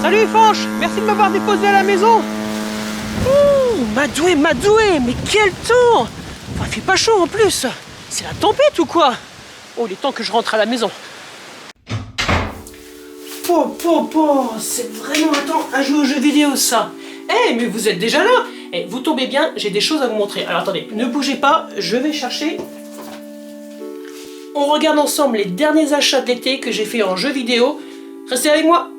Salut Fanche, merci de m'avoir déposé à la maison. Madoué, mais quel temps! Enfin, il fait pas chaud en plus. C'est la tempête ou quoi? Oh, il est temps que je rentre à la maison. C'est vraiment un temps à jouer aux jeux vidéo ça. Mais vous êtes déjà là. Vous tombez bien, j'ai des choses à vous montrer. Alors attendez, ne bougez pas, je vais chercher. On regarde ensemble les derniers achats d'été que j'ai fait en jeux vidéo. Restez avec moi.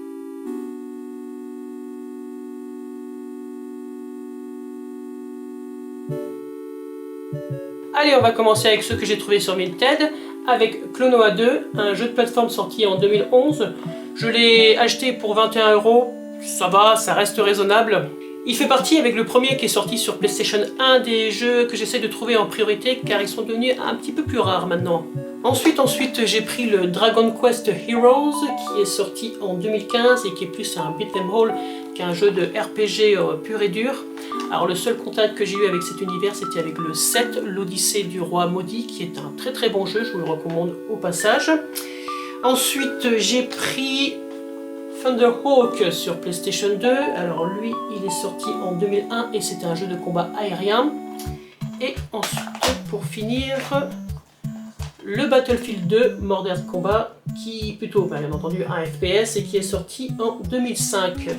Allez, on va commencer avec ceux que j'ai trouvés sur Vinted, avec Klonoa 2, un jeu de plateforme sorti en 2011. Je l'ai acheté pour 21 €, ça va, ça reste raisonnable. Il fait partie avec le premier qui est sorti sur PlayStation 1 des jeux que j'essaie de trouver en priorité car ils sont devenus un petit peu plus rares maintenant. Ensuite j'ai pris le Dragon Quest Heroes qui est sorti en 2015 et qui est plus un beat'em all qu'un jeu de RPG pur et dur. Alors le seul contact que j'ai eu avec cet univers c'était avec le 7, l'Odyssée du Roi Maudit qui est un très très bon jeu, je vous le recommande au passage. Ensuite j'ai pris Thunderhawk sur PlayStation 2, alors lui il est sorti en 2001 et c'était un jeu de combat aérien. Et ensuite pour finir, le Battlefield 2 Modern Combat, qui plutôt bien entendu un FPS et qui est sorti en 2005.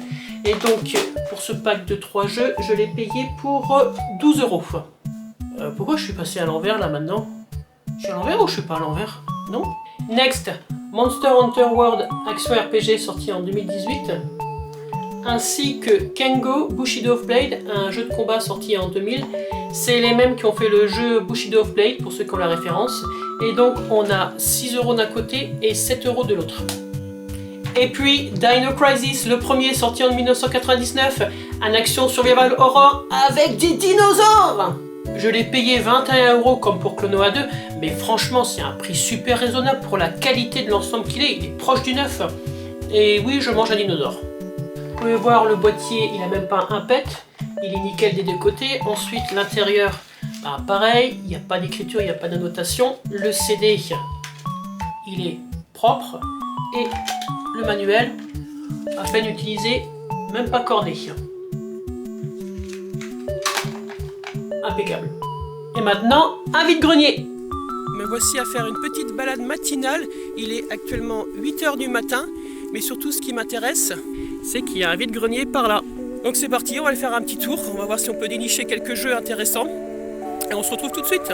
Et donc pour ce pack de 3 jeux, je l'ai payé pour 12 €. Pourquoi je suis passé à l'envers là maintenant? Je suis à l'envers ou je suis pas à l'envers? Non? Next, Monster Hunter World Action RPG sorti en 2018, ainsi que Kengo Bushido of Blade, un jeu de combat sorti en 2000. C'est les mêmes qui ont fait le jeu Bushido of Blade pour ceux qui ont la référence. Et donc on a 6 € d'un côté et 7 € de l'autre. Et puis Dino Crisis, le premier sorti en 1999, un action survival horror avec des dinosaures. Je l'ai payé 21 € comme pour Klonoa 2, mais franchement c'est un prix super raisonnable pour la qualité de l'ensemble qu'il est, il est proche du neuf. Et oui, je mange un dinosaure. Vous pouvez voir le boîtier, il n'a même pas un pet, il est nickel des deux côtés. Ensuite l'intérieur, pareil, il n'y a pas d'écriture, il n'y a pas d'annotation. Le CD, il est propre et le manuel, à peine utilisé, même pas corné. Impeccable. Et maintenant, un vide-grenier. Me voici à faire une petite balade matinale. Il est actuellement 8 h du matin, mais surtout ce qui m'intéresse, c'est qu'il y a un vide-grenier par là. Donc c'est parti, on va aller faire un petit tour, on va voir si on peut dénicher quelques jeux intéressants. Et on se retrouve tout de suite.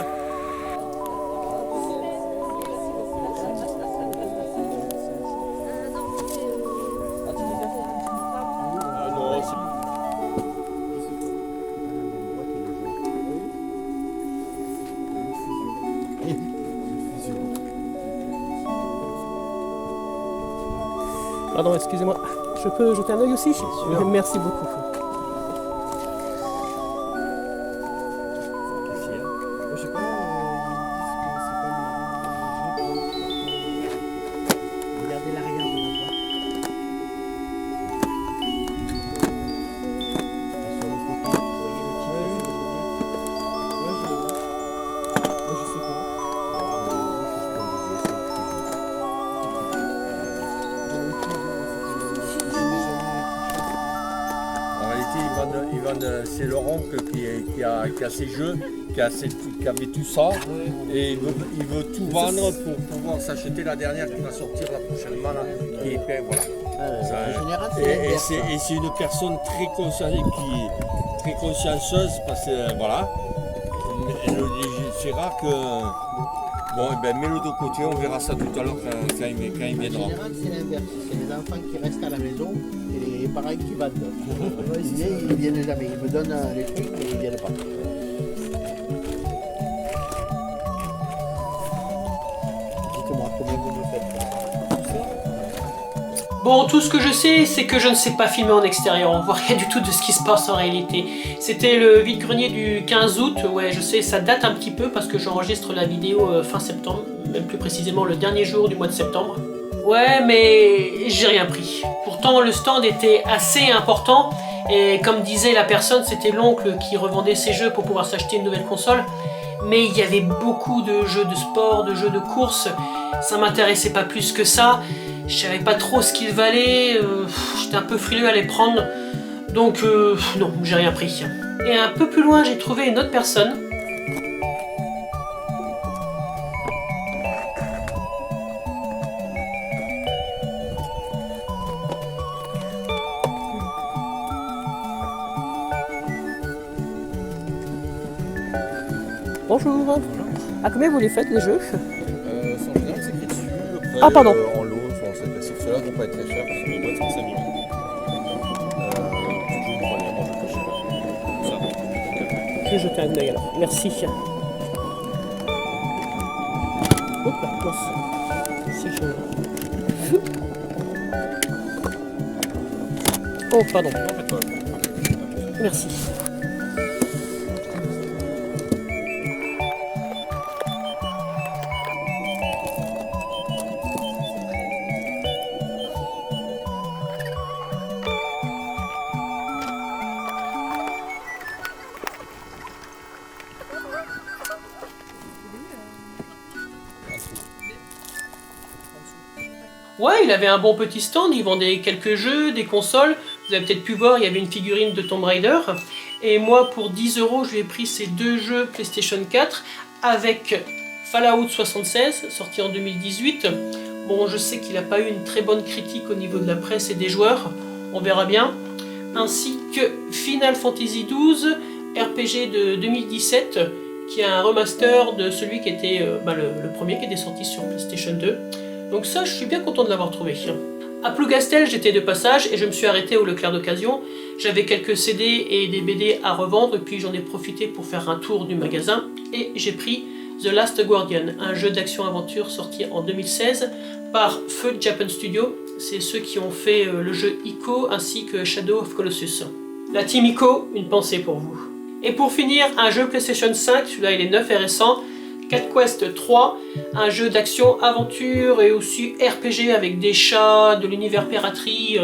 Pardon, excusez-moi, je peux jeter un œil aussi? Merci beaucoup. C'est Laurent qui a ces jeux, qui avait tout ça, et il veut tout vendre pour pouvoir s'acheter la dernière qui va sortir la prochainement, là, qui est voilà. Et c'est une personne très consciencieuse, parce que voilà, c'est rare que... Bon, mets-le de côté, on verra ça tout à l'heure quand il viendra. En général, c'est l'inverse, c'est les enfants qui restent à la maison et les parents qui vendent. Ils ne viennent jamais, ils me donnent les trucs mais ils ne viennent pas. Dites-moi combien vous me faites. Bon, tout ce que je sais, c'est que je ne sais pas filmer en extérieur, on voit rien du tout de ce qui se passe en réalité. C'était le vide-grenier du 15 août, ouais je sais, ça date un petit peu parce que j'enregistre la vidéo fin septembre, même plus précisément le dernier jour du mois de septembre. Ouais, mais j'ai rien pris. Pourtant le stand était assez important et comme disait la personne, c'était l'oncle qui revendait ses jeux pour pouvoir s'acheter une nouvelle console. Mais il y avait beaucoup de jeux de sport, de jeux de course, ça m'intéressait pas plus que ça. Je savais pas trop ce qu'ils valaient, j'étais un peu frileux à les prendre, donc non, j'ai rien pris. Et un peu plus loin, j'ai trouvé une autre personne. Bonjour. À combien vous les faites les jeux? En général, c'est écrit dessus. Après, Ah, pardon. En lot, c'est classique. Ceux-là vont pas être très chers parce que les boîtes sont 5 000 euros. Du coup, vous prenez un peu très cher. Ça. Je vais jeter un œil alors. Merci. Hop là, mince. C'est chaud. Oh, pardon. Non, en fait, pas. Merci. Ouais, il avait un bon petit stand, il vendait quelques jeux, des consoles. Vous avez peut-être pu voir, il y avait une figurine de Tomb Raider. Et moi, pour 10 €, je lui ai pris ces deux jeux PlayStation 4 avec Fallout 76, sorti en 2018. Bon, je sais qu'il n'a pas eu une très bonne critique au niveau de la presse et des joueurs, on verra bien. Ainsi que Final Fantasy XII, RPG de 2017, qui est un remaster de celui qui était le premier qui était sorti sur PlayStation 2. Donc ça, je suis bien content de l'avoir trouvé. À Plougastel, j'étais de passage et je me suis arrêté au Leclerc d'occasion. J'avais quelques CD et des BD à revendre, puis j'en ai profité pour faire un tour du magasin et j'ai pris The Last Guardian, un jeu d'action-aventure sorti en 2016 par Feu Japan Studio. C'est ceux qui ont fait le jeu Ico ainsi que Shadow of Colossus. La team Ico, une pensée pour vous. Et pour finir, un jeu PlayStation 5, celui-là il est neuf et récent, Cat Quest 3, un jeu d'action-aventure et aussi RPG avec des chats, de l'univers piraterie.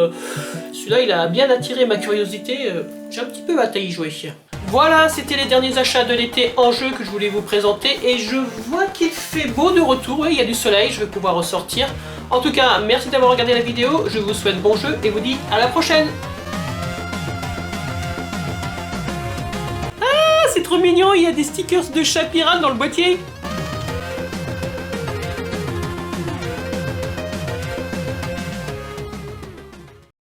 Celui-là, il a bien attiré ma curiosité. J'ai un petit peu hâte à y jouer. Voilà, c'était les derniers achats de l'été en jeu que je voulais vous présenter. Et je vois qu'il fait beau de retour. Oui, il y a du soleil, je vais pouvoir ressortir. En tout cas, merci d'avoir regardé la vidéo. Je vous souhaite bon jeu et vous dis à la prochaine. Ah, c'est trop mignon, il y a des stickers de chat pirate dans le boîtier.